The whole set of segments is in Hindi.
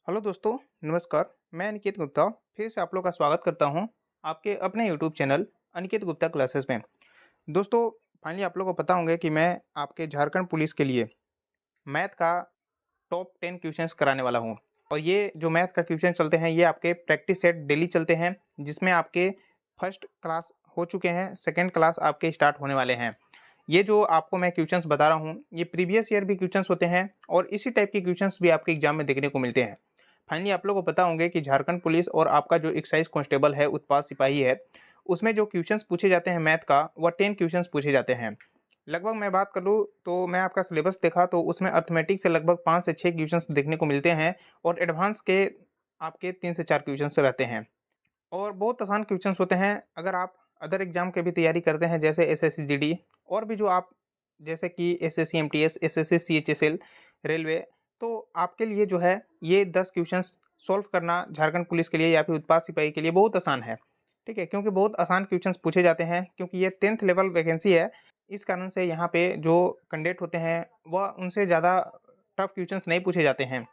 हेलो दोस्तों, नमस्कार। मैं अनिकेत गुप्ता फिर से आप लोग का स्वागत करता हूं आपके अपने YouTube channel Aniket Gupta classes में। दोस्तों, फाइनली आप लोगों को पता होंगे कि मैं आपके झारखंड पुलिस के लिए मैथ का टॉप 10 क्वेश्चंस कराने वाला हूं। और ये जो मैथ का क्वेश्चन चलते हैं ये आपके प्रैक्टिस सेट डेली चलते हैं, जिसमें आपके फर्स्ट क्लास हो चुके हैं, सेकेंड क्लास आपके स्टार्ट होने वाले हैं। ये जो आपको मैं क्वेश्चंस बता रहा हूँ ये प्रीवियस ईयर भी क्वेश्चंस होते हैं और इसी टाइप के क्वेश्चंस भी आपके एग्जाम में देखने को मिलते हैं। फाइनली आप लोगों को पता होंगे कि झारखंड पुलिस और आपका जो एक्साइज कांस्टेबल है, उत्पाद सिपाही है, उसमें जो क्वेश्चंस पूछे जाते हैं मैथ का, वह 10 क्वेश्चंस पूछे जाते हैं। लगभग मैं बात करूँ तो मैं आपका सिलेबस देखा तो उसमें अर्थमेटिक से लगभग 5 से 6 क्वेश्चंस देखने को मिलते हैं और एडवांस के आपके 3 से 4 क्वेश्चंस रहते हैं और बहुत आसान क्वेश्चंस होते हैं। अगर आप अदर एग्जाम की भी तैयारी करते हैं जैसे एसएससी जीडी और भी जो आप जैसे कि SSC MTS, SSC CHSL, railway, तो आपके लिए जो है ये 10 क्वेश्चंस सॉल्व करना झारखंड पुलिस के लिए या फिर उत्पाद सिपाही के लिए बहुत आसान है। ठीक है, क्योंकि बहुत आसान क्वेश्चंस पूछे जाते हैं, क्योंकि ये 10th लेवल वैकेंसी है। इस कारण से यहाँ पे जो कैंडिडेट होते हैं वह उनसे ज़्यादा टफ क्वेश्चंस नहीं पूछे जाते हैं।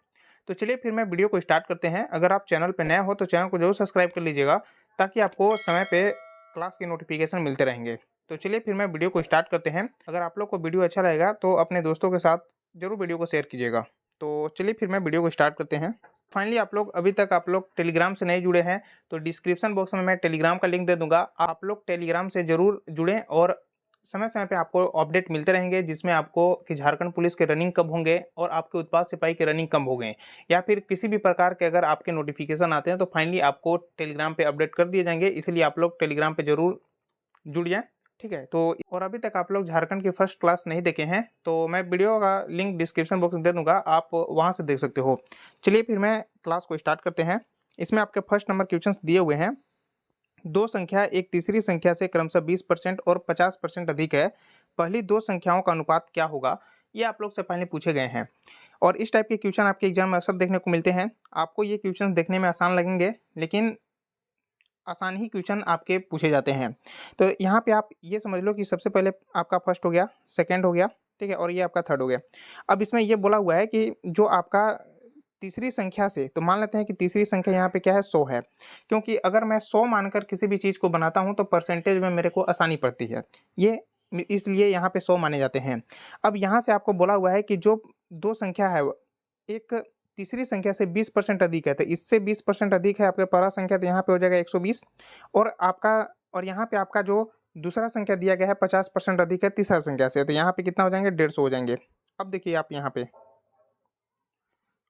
तो चलिए फिर मैं वीडियो को स्टार्ट करते हैं। अगर आप चैनल पर नए हो तो चैनल को जरूर सब्सक्राइब कर लीजिएगा, ताकि आपको समय पे क्लास के नोटिफिकेशन मिलते रहेंगे। तो चलिए फिर मैं वीडियो को स्टार्ट करते हैं। अगर आप लोग को वीडियो अच्छा रहेगा तो अपने दोस्तों के साथ जरूर वीडियो को शेयर कीजिएगा। तो चलिए फिर मैं वीडियो को स्टार्ट करते हैं। फाइनली आप लोग अभी तक आप लोग टेलीग्राम से नहीं जुड़े हैं तो डिस्क्रिप्शन बॉक्स में मैं टेलीग्राम का लिंक दे दूंगा। आप लोग टेलीग्राम से जरूर जुड़ें और समय समय पे आपको अपडेट मिलते रहेंगे, जिसमें आपको कि झारखंड पुलिस के रनिंग कब होंगे और आपके उत्पाद सिपाही के रनिंग कब होंगे, या फिर किसी भी प्रकार के अगर आपके नोटिफिकेशन आते हैं तो फाइनली आपको टेलीग्राम पे अपडेट कर दिए जाएंगे। इसलिए आप लोग टेलीग्राम पे जरूर जुड़ जाएं। ठीक है, तो और अभी तक आप लोग झारखंड की फर्स्ट क्लास नहीं देखे हैं तो मैं वीडियो का लिंक डिस्क्रिप्शन बॉक्स में दे दूंगा, आप वहां से देख सकते हो। चलिए फिर मैं क्लास को स्टार्ट करते हैं। इसमें आपके फर्स्ट नंबर क्वेश्चन दिए हुए हैं। दो संख्या एक तीसरी संख्या से क्रमशः 20% और 50% अधिक है, पहली दो संख्याओं का अनुपात क्या होगा? ये आप लोग से पहले पूछे गए हैं और इस टाइप के क्वेश्चन आपके एग्जाम में अक्सर देखने को मिलते हैं। आपको ये क्वेश्चन देखने में आसान लगेंगे, लेकिन आसान ही क्वेश्चन आपके पूछे जाते हैं। तो यहाँ पे आप ये समझ लो कि सबसे पहले आपका फर्स्ट हो गया, सेकंड हो गया, ठीक है, और ये आपका थर्ड हो गया। अब इसमें ये बोला हुआ है कि जो आपका तीसरी संख्या से, तो मान लेते हैं कि तीसरी संख्या यहाँ पे क्या है, 100 है। क्योंकि अगर मैं 100 मानकर किसी भी चीज़ को बनाता हूँ तो परसेंटेज में मेरे को आसानी पड़ती है, ये इसलिए यहाँ पे 100 माने जाते हैं। अब यहाँ से आपको बोला हुआ है कि जो दो संख्या है, एक तीसरी संख्या से 20% अधिक है, तो इससे 20% अधिक है आपका पहला संख्या, तो यहाँ पे हो जाएगा 120। और आपका और यहाँ पे आपका जो दूसरा संख्या दिया गया है 50% अधिक है तीसरा संख्या से, तो यहाँ पे कितना हो जाएंगे, 150 हो जाएंगे। अब देखिए आप यहाँ पे,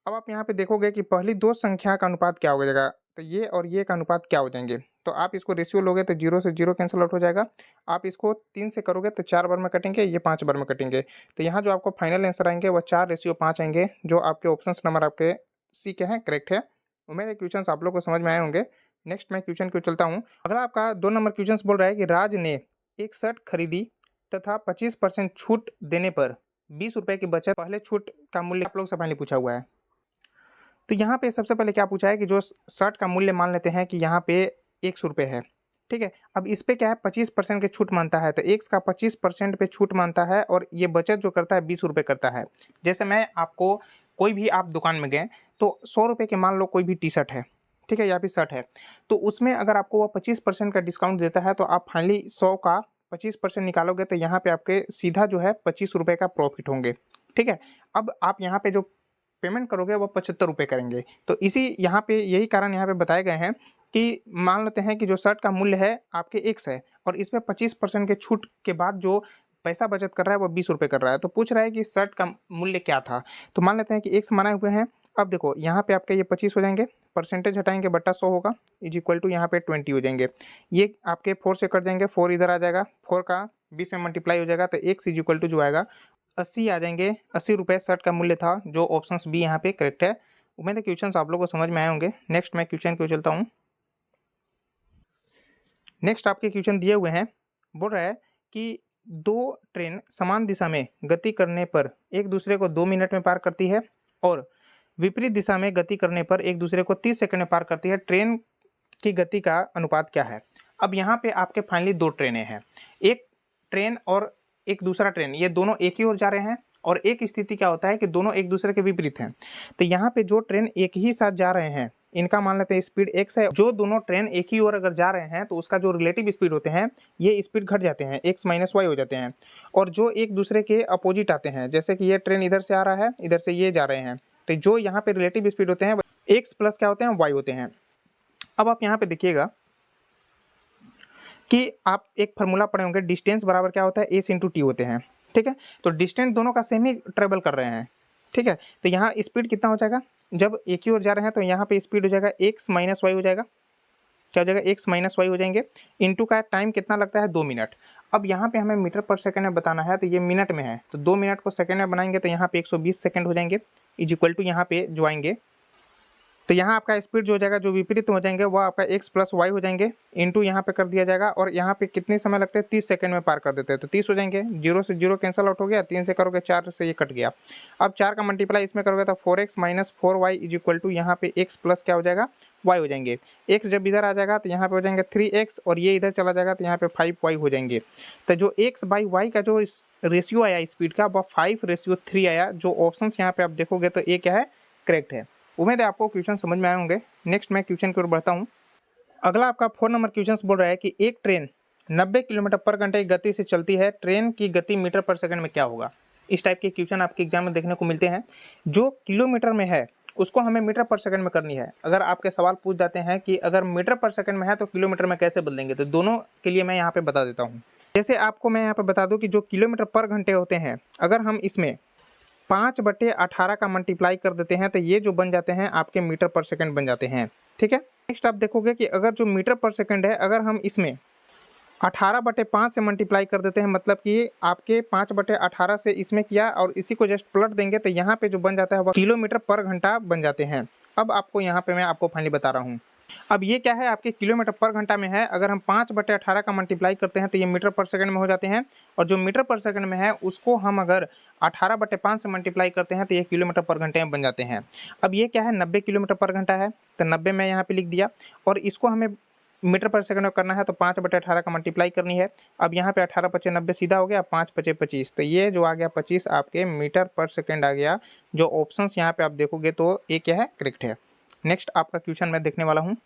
अब आप यहाँ पे देखोगे कि पहली दो संख्या का अनुपात क्या हो जाएगा, तो ये और ये का अनुपात क्या हो जाएंगे। तो आप इसको रेशियो लोगे तो 0 से 0 कैंसिल आउट हो जाएगा। आप इसको 3 से करोगे तो 4 बार में कटेंगे, ये 5 बार में कटेंगे। तो यहाँ जो आपको फाइनल आंसर आएंगे वह 4:5 आएंगे, जो आपके ऑप्शन नंबर आपके सी के हैं, करेक्ट है। उम्मीद है क्वेश्चन आप लोग को समझ में आए होंगे। नेक्स्ट मैं क्वेश्चन को चलता हूँ। अगला आपका 2 नंबर क्वेश्चन बोल रहा है कि राज ने एक शर्ट खरीदी तथा 25% छूट देने पर 20 रुपए की बचत, पहले छूट का मूल्य आप लोग से पहले पूछा हुआ है। तो यहाँ पे सबसे पहले क्या पूछा है कि जो शर्ट का मूल्य मान लेते हैं कि यहाँ पे 100 रुपये है, ठीक है। अब इस पे क्या है, 25% की छूट मानता है, तो एक का 25% पे छूट मानता है और ये बचत जो करता है 20 रुपये करता है। जैसे मैं आपको कोई भी आप दुकान में गए तो 100 रुपये के मान लो कोई भी टी शर्ट है, ठीक है, या फिर शर्ट है, तो उसमें अगर आपको वो 25% का डिस्काउंट देता है तो आप फाइनली 100 का 25% निकालोगे तो यहाँ पे आपके सीधा जो है 25 रुपये का प्रॉफिट होंगे, ठीक है। अब आप यहाँ पे जो पेमेंट करोगे वो 75 रुपये करेंगे। तो इसी यहाँ पे यही कारण यहाँ पे बताए गए हैं कि मान लेते हैं कि जो शर्ट का मूल्य है आपके 100 है और इसमें 25% के छूट के बाद जो पैसा बचत कर रहा है वो 20 रुपये कर रहा है। तो पूछ रहा है कि शर्ट का मूल्य क्या था, तो मान लेते हैं कि 100 माने हुए हैं। अब देखो यहाँ पे आपके ये 25 हो जाएंगे, परसेंटेज हटाएंगे, बट्टा 100 होगा, इज इक्वल टू यहाँ पे 20 हो जाएंगे। ये आपके 4 से कट जाएंगे, 4 इधर आ जाएगा, 4 का 20 में मल्टीप्लाई हो जाएगा, तो x इज इक्वल टू जो आएगा 80 आ जाएंगे। 80 रुपये शर्ट का मूल्य था, जो ऑप्शन बी यहाँ पे करेक्ट है। उम्मीद है क्वेश्चन आप लोगों को समझ में आए होंगे। नेक्स्ट मैं क्वेश्चन को चलता हूँ। नेक्स्ट आपके क्वेश्चन दिए हुए हैं, बोल रहा है कि दो ट्रेन समान दिशा में गति करने पर एक दूसरे को 2 मिनट में पार करती है और विपरीत दिशा में गति करने पर एक दूसरे को 30 सेकंड में पार करती है। ट्रेन की गति का अनुपात क्या है? अब यहाँ पे आपके फाइनली दो ट्रेनें हैं, एक ट्रेन और एक दूसरा ट्रेन, ये दोनों एक ही ओर जा रहे हैं और एक स्थिति क्या होता है कि दोनों एक दूसरे के विपरीत हैं। तो यहाँ पे जो ट्रेन एक ही साथ जा रहे हैं, इनका मान लेते हैं स्पीड x है, जो दोनों ट्रेन एक ही ओर अगर जा रहे हैं तो उसका जो रिलेटिव स्पीड होते हैं ये स्पीड घट जाते हैं, x माइनस वाई हो जाते हैं। और जो एक दूसरे के अपोजिट आते हैं, जैसे कि ये ट्रेन इधर से आ रहा है, इधर से ये जा रहे हैं, तो जो यहाँ पे रिलेटिव स्पीड होते हैं x प्लस क्या होते हैं, y होते हैं। अब आप यहाँ पे देखिएगा कि आप एक फार्मूला पढ़े होंगे, डिस्टेंस बराबर क्या होता है, एस इंटू टी होते हैं। ठीक है, तो डिस्टेंस दोनों का सेम ही ट्रेवल कर रहे हैं। ठीक है, तो यहाँ स्पीड कितना हो जाएगा, जब एक ही ओर जा रहे हैं तो यहाँ पे स्पीड हो जाएगा एक्स माइनस वाई हो जाएगा। क्या हो जाएगा, एक्स माइनस वाई हो जाएंगे। इनटू का टाइम कितना लगता है, 2 मिनट। अब यहाँ पे हमें मीटर पर सेकंड में बताना है, तो ये मिनट में है, तो 2 मिनट को सेकंड में बनाएंगे तो यहाँ पे 120 सेकंड हो जाएंगे। इज इक्वल टू यहाँ पे जो आएंगे, तो यहाँ आपका स्पीड जो हो जाएगा, जो विपरीत हो जाएंगे वो आपका x प्लस वाई हो जाएंगे। इनटू यहाँ पे कर दिया जाएगा, और यहाँ पे कितने समय लगते हैं, 30 सेकंड में पार कर देते हैं, तो 30 हो जाएंगे। 0 से 0 कैंसिल आउट हो गया, 3 से करोगे 4 से ये कट गया। अब 4 का मल्टीप्लाई इसमें करोगे तो 4x minus 4y is equal to यहाँ पे x प्लस क्या हो जाएगा, y हो जाएंगे। x जब इधर आ जाएगा तो यहाँ पे हो जाएंगे 3x, और ये इधर चला जाएगा तो यहाँ पे 5y हो जाएंगे। तो जो x बाई वाई का जो रेशियो आया स्पीड का, वह 5:3 आया। जो ऑप्शन यहाँ पे आप देखोगे तो ये क्या है, करेक्ट है। उम्मीद है आपको क्वेश्चन समझ में आए होंगे। नेक्स्ट मैं क्वेश्चन की ओर बढ़ता हूँ। अगला आपका 4 नंबर क्वेश्चन बोल रहा है कि एक ट्रेन 90 किलोमीटर पर घंटे की गति से चलती है, ट्रेन की गति मीटर पर सेकंड में क्या होगा। इस टाइप के क्वेश्चन आपके एग्जाम में देखने को मिलते हैं। जो किलोमीटर में है उसको हमें मीटर पर सेकंड में करनी है। अगर आपके सवाल पूछ जाते हैं कि अगर मीटर पर सेकंड में है तो किलोमीटर में कैसे बदलेंगे, तो दोनों के लिए मैं यहाँ पे बता देता हूँ। जैसे आपको मैं यहाँ पे बता दूँ कि जो किलोमीटर पर घंटे होते हैं, अगर हम इसमें 5/18 का मल्टीप्लाई कर देते हैं तो ये जो बन जाते हैं आपके मीटर पर सेकंड बन जाते हैं। ठीक है, नेक्स्ट आप देखोगे कि अगर जो मीटर पर सेकंड है, अगर हम इसमें 18/5 से मल्टीप्लाई कर देते हैं, मतलब कि आपके 5/18 से इसमें किया और इसी को जस्ट पलट देंगे तो यहाँ पे जो बन जाता है वह किलोमीटर पर घंटा बन जाते हैं। अब आपको यहाँ पे मैं आपको फाइनली बता रहा हूँ। अब ये क्या है, आपके किलोमीटर पर घंटा में है, अगर हम 5/18 का मल्टीप्लाई करते हैं तो ये मीटर पर सेकंड में हो जाते हैं। और जो मीटर पर सेकंड में है उसको हम अगर 18/5 से मल्टीप्लाई करते हैं तो ये किलोमीटर पर घंटे में बन जाते हैं। अब ये क्या है, 90 किलोमीटर पर घंटा है, तो 90 मैं यहाँ पे लिख दिया, और इसको हमें मीटर पर सेकंड में करना है तो 5/18 का मल्टीप्लाई करनी है। अब यहाँ पे 18×5 = 90 सीधा हो गया, 5×5 = 25, तो ये जो आ गया 25 आपके मीटर पर सेकंड आ गया। जो ऑप्शंस यहाँ पे आप देखोगे तो ये क्या है, करेक्ट है। नेक्स्ट आपका क्वेश्चन मैं देखने वाला हूँ,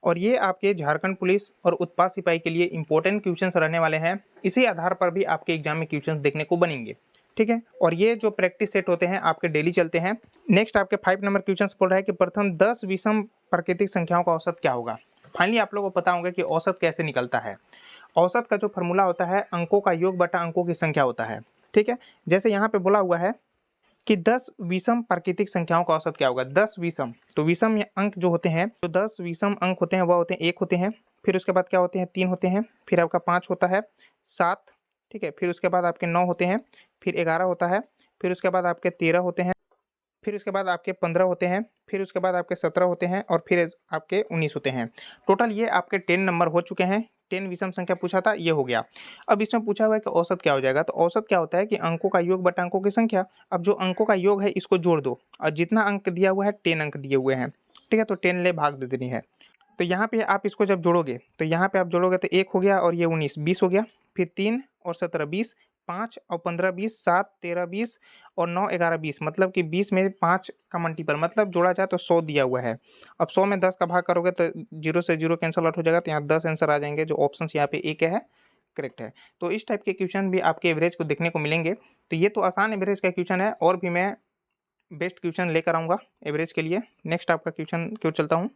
और ये आपके झारखंड पुलिस और उत्पाद सिपाही के लिए इंपॉर्टेंट क्वेश्चंस रहने वाले हैं। इसी आधार पर भी आपके एग्जाम में क्वेश्चंस देखने को बनेंगे। ठीक है, और ये जो प्रैक्टिस सेट होते हैं आपके डेली चलते हैं। नेक्स्ट आपके 5 नंबर क्वेश्चंस बोल रहा है कि प्रथम 10 विषम प्राकृतिक संख्याओं का औसत क्या होगा। फाइनली आप लोगों को पता होगा कि औसत कैसे निकलता है। औसत का जो फॉर्मूला होता है, अंकों का योग बटा अंकों की संख्या होता है। ठीक है, जैसे यहाँ पे बोला हुआ है कि 10 विषम प्राकृतिक संख्याओं का औसत क्या होगा। 10 विषम, तो विषम अंक जो होते हैं, जो 10 विषम अंक होते हैं वह होते हैं 1 होते हैं, फिर उसके बाद क्या होते हैं 3 होते हैं, फिर आपका 5 होता है, 7, ठीक है, फिर उसके बाद आपके 9 होते हैं, फिर 11 होता है, फिर उसके बाद आपके 13 होते हैं, फिर उसके बाद आपके 15 होते हैं, फिर उसके बाद आपके 17 होते हैं, और फिर आपके 19 होते हैं। टोटल ये आपके 10 नंबर हो चुके हैं। 10 विषम संख्या पूछा था, ये हो गया। अब इसमें पूछा हुआ है कि औसत क्या हो जाएगा, तो औसत क्या होता है कि अंकों का योग बटा अंकों की संख्या। अब जो अंकों का योग है इसको जोड़ दो, और जितना अंक दिया हुआ है 10 अंक दिए हुए हैं, ठीक है, तो 10 ले भाग दे देनी है। तो यहाँ पे आप इसको जब जोड़ोगे तो यहाँ पे आप जोड़ोगे तो 1 हो गया, और ये 19 20 हो गया, फिर 3 और 17 20, 5 और 15 20, 7 13 20 और 9 11 20, मतलब कि 20 में 5 का मल्टीपल, मतलब जोड़ा जाए तो 100 दिया हुआ है। अब 100 में 10 का भाग करोगे तो 0 से 0 कैंसिल आउट हो जाएगा, तो यहाँ 10 आंसर आ जाएंगे। जो ऑप्शन यहाँ पे एक है, करेक्ट है। तो इस टाइप के क्वेश्चन भी आपके एवरेज को देखने को मिलेंगे। तो ये तो आसान एवरेज का क्वेश्चन है, और भी मैं बेस्ट क्वेश्चन लेकर आऊँगा एवरेज के लिए। नेक्स्ट आपका क्वेश्चन क्यों चलता हूँ।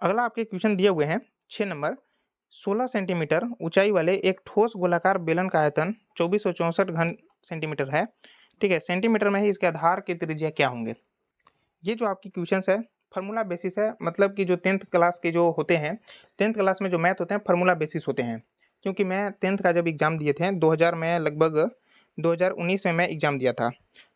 अगला आपके क्वेश्चन दिए हुए हैं 6 नंबर। 16 सेंटीमीटर ऊंचाई वाले एक ठोस गोलाकार बेलन का आयतन 2464 घन सेंटीमीटर है। ठीक है, सेंटीमीटर में ही इसके आधार की त्रिज्या क्या होंगे। ये जो आपकी क्वेश्चंस है फार्मूला बेसिस है, मतलब कि जो 10th क्लास के जो होते हैं, 10th क्लास में जो मैथ होते हैं फार्मूला बेसिस होते हैं। क्योंकि मैं 10th का जब एग्ज़ाम दिए थे 2000 में, लगभग 2019 में मैं एग्ज़ाम दिया था,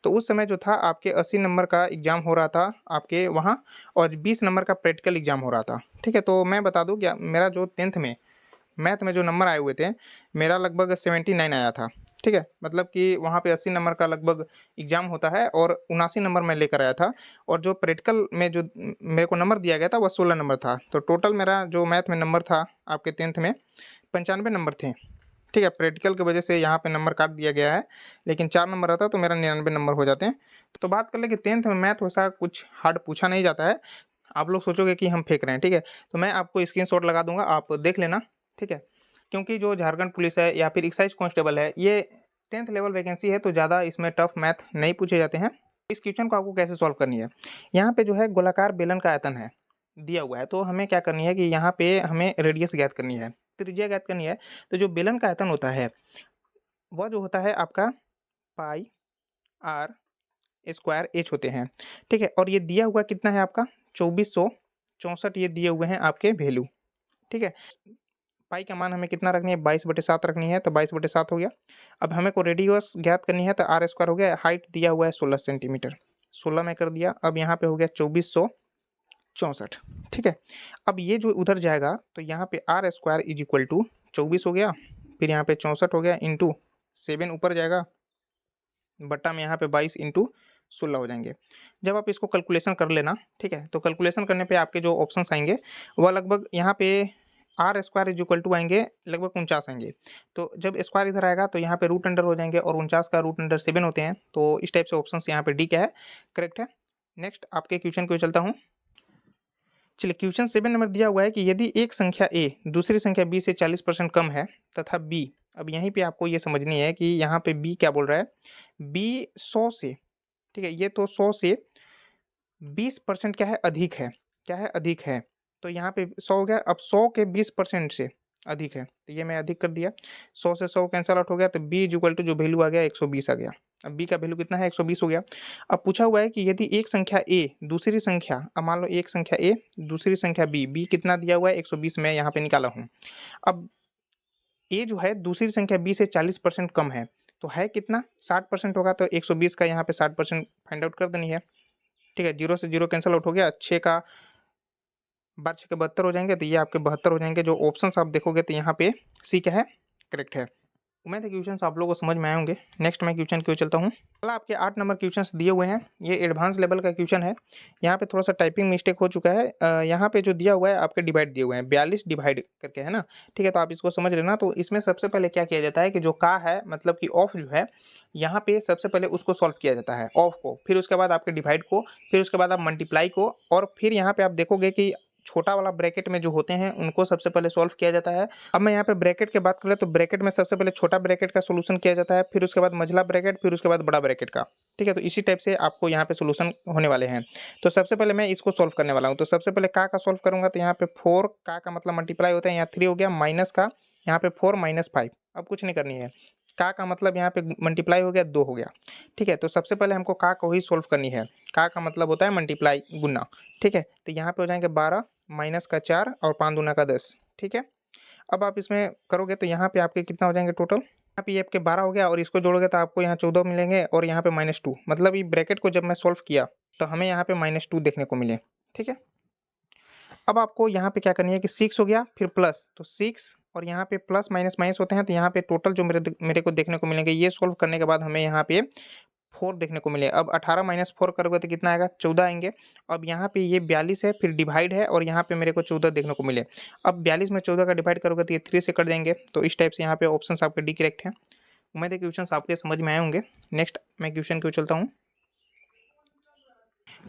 तो उस समय जो था आपके 80 नंबर का एग्ज़ाम हो रहा था आपके वहाँ, और 20 नंबर का प्रैक्टिकल एग्ज़ाम हो रहा था। ठीक है, तो मैं बता दूँ क्या, मेरा जो 10th में मैथ में जो नंबर आए हुए थे, मेरा लगभग 79 आया था। ठीक है, मतलब कि वहाँ पे 80 नंबर का लगभग एग्ज़ाम होता है और 79 नंबर मैं लेकर आया था और जो प्रैक्टिकल में जो मेरे को नंबर दिया गया था, वह 16 नंबर था। तो टोटल मेरा जो मैथ में नंबर था आपके 10th में 95 नंबर थे। ठीक है, प्रैक्टिकल की वजह से यहाँ पे नंबर काट दिया गया है, लेकिन 4 नंबर रहता तो मेरा 99 नंबर हो जाते हैं। तो बात कर लें कि 10th में मैथ वैसा कुछ हार्ड पूछा नहीं जाता है। आप लोग सोचोगे कि हम फेंक रहे हैं, ठीक है? तो मैं आपको स्क्रीनशॉट लगा दूँगा, आप देख लेना, ठीक है? क्योंकि जो झारखंड पुलिस है या फिर एक्साइज कांस्टेबल है, ये 10th लेवल वैकेंसी है, तो ज़्यादा इसमें टफ मैथ नहीं पूछे जाते हैं। इस क्वेश्चन को आपको कैसे सॉल्व करनी है? यहाँ पे जो है गोलाकार बेलन का आयतन है, दिया हुआ है, तो हमें क्या करनी है कि यहाँ पे हमें रेडियस ज्ञात करनी है, त्रिज्या ज्ञात करनी है। तो जो बेलन का आयतन होता है, वह जो होता है आपका पाई आर स्क्वायर एच होते हैं, ठीक है? और ये दिया हुआ कितना है आपका 2464 ये दिए हुए हैं आपके वैल्यू, ठीक है? पाई का मान हमें कितना रखनी है 22/7 रखनी है, तो 22/7 हो गया। अब हमें को रेडियस ज्ञात करनी है, तो आर स्क्वायर हो गया, हाइट दिया हुआ है 16 सेंटीमीटर, 16 में कर दिया। अब यहाँ पे हो गया 2464, ठीक है? अब ये जो उधर जाएगा तो यहाँ पे R square is equal to 24 हो गया, फिर यहाँ पे 64 हो गया इंटू 7 ऊपर जाएगा, बट्टा में यहाँ पे 22 इंटू 16 हो जाएंगे। जब आप इसको कैलकुलेशन कर लेना, ठीक है? तो कैलकुलेशन करने पे आपके जो ऑप्शंस आएंगे वह लगभग यहाँ पे R square is equal to आएंगे लगभग 49 आएंगे। तो जब स्क्वायर इधर आएगा तो यहाँ पे रूट अंडर हो जाएंगे और 49 का रूट अंडर 7 होते हैं। तो इस टाइप से ऑप्शंस यहाँ पे डी क्या है, करेक्ट है। नेक्स्ट आपके क्वेश्चन को चलता हूँ। चलिए, क्वेश्चन 7 नंबर दिया हुआ है कि यदि एक संख्या ए दूसरी संख्या बी से 40% कम है तथा बी, अब यहीं पे आपको ये समझनी है कि यहाँ पे बी क्या बोल रहा है, बी 100 से, ठीक है, ये तो 100 से 20% क्या है, अधिक है, क्या है, अधिक है। तो यहाँ पे 100 हो गया, अब 100 के 20% से अधिक है, तो ये मैं अधिक कर दिया, 100 से 100 कैंसल आउट हो गया, तो बी इज इक्वल टू जो वैल्यू आ गया 120 आ गया। अब बी का वैल्यू कितना है, 120 हो गया। अब पूछा हुआ है कि यदि एक संख्या ए दूसरी संख्या, अब मान लो एक संख्या ए दूसरी संख्या बी, बी कितना दिया हुआ है 120 मैं यहाँ पे निकाला हूँ। अब ए जो है दूसरी संख्या बी से 40% कम है, तो है कितना, 60% होगा, तो 120 का यहाँ पे 60% फाइंड आउट कर देनी है, ठीक है? 0 से 0 कैंसल आउट हो गया, 6 का 12 के 72 हो जाएंगे, तो ये आपके 72 हो जाएंगे। जो ऑप्शंस आप देखोगे तो यहाँ पे सी क्या है, करेक्ट है। उम्मीद है क्वेश्चंस आप लोगों को समझ में आए होंगे। नेक्स्ट मैं क्वेश्चन क्यों चलता हूँ। अगला आपके 8 नंबर क्वेश्चंस दिए हुए हैं, ये एडवांस लेवल का क्वेश्चन है। यहाँ पे थोड़ा सा टाइपिंग मिस्टेक हो चुका है। यहाँ पे जो दिया हुआ है आपके डिवाइड दिए हुए हैं 42 डिवाइड करके, है ना? ठीक है, तो आप इसको समझ लेना। तो इसमें सबसे पहले क्या किया जाता है कि जो का है मतलब कि ऑफ जो है, यहाँ पे सबसे पहले उसको सॉल्व किया जाता है ऑफ को, फिर उसके बाद आपके डिवाइड को, फिर उसके बाद आप मल्टीप्लाई को, और फिर यहाँ पे आप देखोगे कि छोटा वाला ब्रैकेट में जो होते हैं उनको सबसे पहले सॉल्व किया जाता है। अब मैं यहाँ पे ब्रैकेट की बात करें तो ब्रैकेट में सबसे पहले छोटा ब्रैकेट का सोल्यूशन किया जाता है, फिर उसके बाद मझला ब्रैकेट, फिर उसके बाद बड़ा ब्रैकेट का, ठीक है? तो इसी टाइप से आपको यहाँ पे सोल्यूशन होने वाले हैं। तो सबसे पहले मैं इसको सॉल्व करने वाला हूँ। तो सबसे पहले का सॉल्व करूंगा, तो यहाँ पे 4 का मतलब मल्टीप्लाई होता है, यहाँ 3 हो गया, माइनस का यहाँ पे 4 माइनस 5, अब कुछ नहीं करनी है। का मतलब यहाँ पे मल्टीप्लाई हो गया, 2 हो गया, ठीक है? तो सबसे पहले हमको का को ही सॉल्व करनी है। का मतलब होता है मल्टीप्लाई, गुना, ठीक है? तो यहाँ पे हो जाएंगे 12 माइनस का 4 और 5 दूना का 10, ठीक है? अब आप इसमें करोगे तो यहाँ पे आपके कितना हो जाएंगे टोटल, यहाँ पे ये आपके 12 हो गया, और इसको जोड़ोगे तो आपको यहाँ 14 मिलेंगे, और यहाँ पे -2, मतलब ये ब्रैकेट को जब मैं सॉल्व किया तो हमें यहाँ पे -2 देखने को मिले, ठीक है? अब आपको यहाँ पे क्या करनी है कि 6 हो गया, फिर प्लस, तो 6 और यहाँ पे प्लस माइनस माइनस होते हैं, तो यहाँ पे टोटल जो मेरे को देखने को मिलेंगे, ये सॉल्व करने के बाद हमें यहाँ पे 4 देखने को मिले। अब 18 माइनस 4 करोगे तो कितना आएगा, 14 आएंगे। अब यहाँ पे ये 42 है, फिर डिवाइड है, और यहाँ पे मेरे को 14 देखने को मिले। अब 42 में 14 का डिवाइड करोगे तो ये 3 से कट जाएंगे। तो इस टाइप से यहाँ पे ऑप्शन आपके डी करेक्ट है। उम्मीद है क्वेश्चन आपके समझ में आए होंगे। नेक्स्ट मैं क्वेश्चन क्यों चलता हूँ।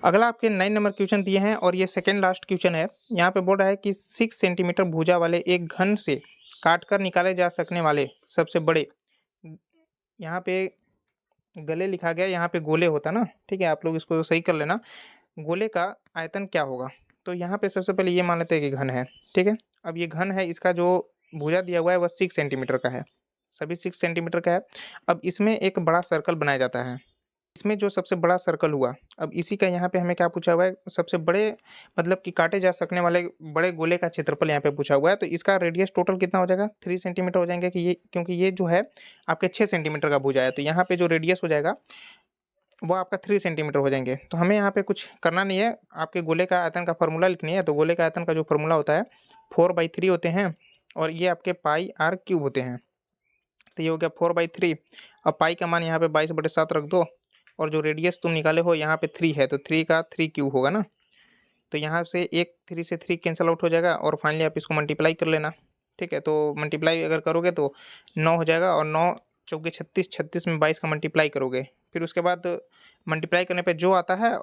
अगला आपके 9 नंबर क्वेश्चन दिए हैं, और ये सेकेंड लास्ट क्वेश्चन है। यहाँ पे बोल रहा है कि 6 सेंटीमीटर भुजा वाले एक घन से काटकर निकाले जा सकने वाले सबसे बड़े, यहाँ पे गले लिखा गया, यहाँ पे गोले होता ना, ठीक है? आप लोग इसको सही कर लेना। गोले का आयतन क्या होगा, तो यहाँ पे सबसे पहले ये मान लेते हैं कि घन है, ठीक है? अब ये घन है, इसका जो भुजा दिया हुआ है वह 6 सेंटीमीटर का है, सभी 6 सेंटीमीटर का है। अब इसमें एक बड़ा सर्कल बनाया जाता है, इसमें जो सबसे बड़ा सर्कल हुआ, अब इसी का यहाँ पे हमें क्या पूछा हुआ है, सबसे बड़े मतलब कि काटे जा सकने वाले बड़े गोले का क्षेत्रफल यहाँ पे पूछा हुआ है। तो इसका रेडियस टोटल कितना हो जाएगा, 3 सेंटीमीटर हो जाएंगे, कि ये क्योंकि ये जो है आपके 6 सेंटीमीटर का भुजा है, तो यहाँ पे जो रेडियस हो जाएगा वो आपका 3 सेंटीमीटर हो जाएंगे। तो हमें यहाँ पे कुछ करना नहीं है, आपके गोले का आयतन का फॉर्मूला लिखनी है। तो गोले का आयतन का जो फॉर्मूला होता है 4/3 होते हैं, और ये आपके पाई r क्यूब होते हैं। तो ये हो गया 4/3। अब पाई का मान यहाँ पे 22/7 रख दो, और जो रेडियस तुम निकाले हो यहाँ पे 3 है, तो 3 का 3 क्यूब होगा ना। तो यहाँ से एक 3 से 3 कैंसिल आउट हो जाएगा, और फाइनली आप इसको मल्टीप्लाई कर लेना। ठीक है, तो मल्टीप्लाई अगर करोगे तो 9 हो जाएगा, और 9 चौके 36, 36 में 22 का मल्टीप्लाई करोगे, फिर उसके बाद मल्टीप्लाई करने पे जो आता है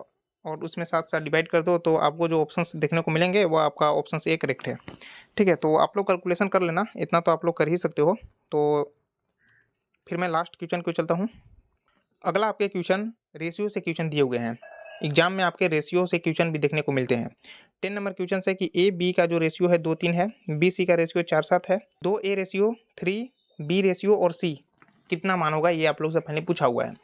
और उसमें साथ साथ डिवाइड कर दो, तो आपको जो ऑप्शंस देखने को मिलेंगे वो आपका ऑप्शन ए करेक्ट है। ठीक है, तो आप लोग कैलकुलेशन कर लेना, इतना तो आप लोग कर ही सकते हो। तो फिर मैं लास्ट क्वेश्चन को चलता हूँ। अगला आपके क्वेश्चन रेशियो से क्वेश्चन दिए हुए हैं। एग्जाम में आपके रेशियो से क्वेश्चन भी देखने को मिलते हैं। 10 नंबर क्वेश्चन है कि ए बी का जो रेशियो है 2-3 है, बी सी का रेशियो 4-7 है, 2 ए रेशियो 3 बी रेशियो और सी कितना मान होगा, ये आप लोग से पहले पूछा हुआ है।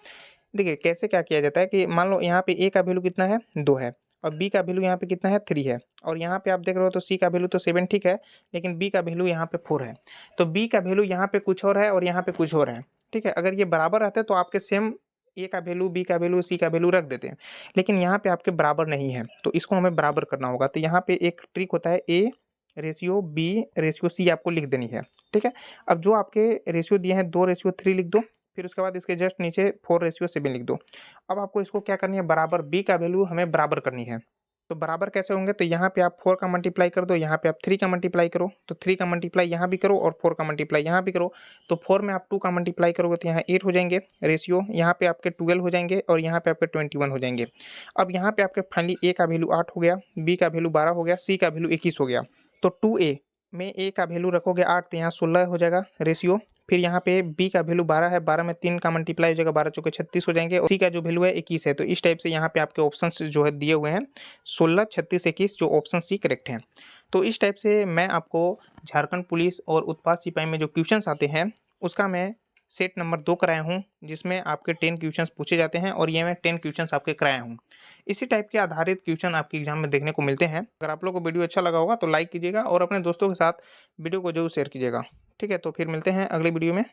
देखिए कैसे क्या किया जाता है कि मान लो यहाँ पे ए का वैल्यू कितना है 2 है, और बी का वैल्यू यहाँ पे कितना है 3 है, और यहाँ पे आप देख रहे हो तो सी का वैल्यू तो 7 ठीक है, लेकिन बी का वैल्यू यहाँ पे 4 है। तो बी का वैल्यू यहाँ पे कुछ और है और यहाँ पे कुछ और है। ठीक है, अगर ये बराबर रहते तो आपके सेम ए का वैल्यू, बी का वैल्यू, सी का वैल्यू रख देते हैं, लेकिन यहाँ पे आपके बराबर नहीं है, तो इसको हमें बराबर करना होगा। तो यहाँ पे एक ट्रिक होता है, A ratio B ratio C आपको लिख देनी है। ठीक है, अब जो आपके रेशियो दिए हैं 2:3 लिख दो, फिर उसके बाद इसके जस्ट नीचे 4:7 लिख दो। अब आपको इसको क्या करनी है, बराबर बी का वैल्यू हमें बराबर करनी है। तो बराबर कैसे होंगे, तो यहाँ पे आप 4 का मल्टीप्लाई कर दो, यहाँ पे आप 3 का मल्टीप्लाई करो, तो 3 का मल्टीप्लाई यहाँ भी करो और 4 का मल्टीप्लाई यहाँ भी करो। तो 4 में आप 2 का मल्टीप्लाई करोगे तो यहाँ 8 हो जाएंगे रेशियो, यहाँ पे आपके 12 हो जाएंगे, और यहाँ पे आपके 21 हो जाएंगे। अब यहाँ पे आपके फाइनली ए का वैल्यू 8 हो गया, बी का वैल्यू 12 हो गया, सी का वैल्यू 21 हो गया। तो 2a में ए का वैल्यू रखोगे 8, तो यहाँ 16 हो जाएगा रेशियो। फिर यहाँ पे बी का वैल्यू 12 है, 12 में 3 का मल्टीप्लाई हो जाएगा, 12 चौके 36 हो जाएंगे, और सी का जो वैल्यू है 21 है। तो इस टाइप से यहाँ पे आपके ऑप्शंस जो है दिए हुए हैं 16, 36, 21, जो ऑप्शन सी करेक्ट है। तो इस टाइप से मैं आपको झारखंड पुलिस और उत्पाद सिपाही में जो क्वेश्चंस आते हैं उसका मैं सेट नंबर 2 कराया हूँ, जिसमें आपके 10 क्वेश्चंस पूछे जाते हैं, और ये मैं 10 क्वेश्चंस आपके कराया हूँ। इसी टाइप के आधारित क्वेश्चन आपके एग्जाम में देखने को मिलते हैं। अगर आप लोगों को वीडियो अच्छा लगा होगा तो लाइक कीजिएगा, और अपने दोस्तों के साथ वीडियो को जरूर शेयर कीजिएगा। ठीक है, तो फिर मिलते हैं अगले वीडियो में।